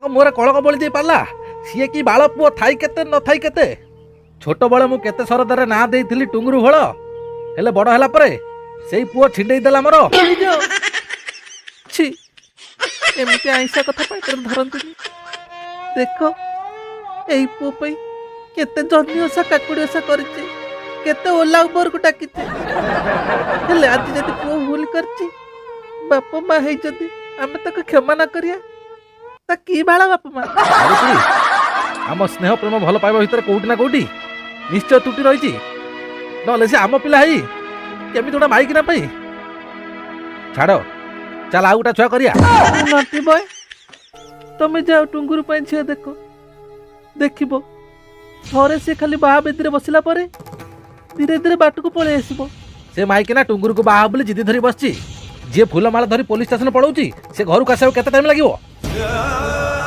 मोर कलक बोली दे पाला सी कि बाल पुओ थाई केते न थाई केते छोट बळे मु केते सरदार ना देइथिली टुंगुरु भळ हेले बड़ हला परे सेई पुओ छिंडेई देला मोर छी एमती आईसा कथा पाइकर धरंतुनी देखो एई पुओ पई केते जन्नी ओसा काकुड़ी ओसा करछि केते ओला ऊपर को टाकिछि हेले आज जति पुओ भूल करछि बाप माँ है जति आमे ताको क्षमा ना करिया ता की बाला बाप माँ आम स्नेह प्रेम भल पाइबा भितर कोउटी ना कोउटी निश्चय त्रुटि रही नले से आम पिला है केमी गोटा माइक ना पाई छाड़ चल आउ गोटा छुआ करिया नटी बय तमे जाओ टुंगुरु पाई झियो देखो देखिबो थरे से खाली बाहा बेदी बसिला परे धीरे धीरे बाट को पळे आसीबो से माइक ना टुंगुरु को बाहा बोली जिदी धरी बसची जे फूलमाला धरी पुलिस स्टेशन पळौची से घर को आसे केते टाइम लागिवो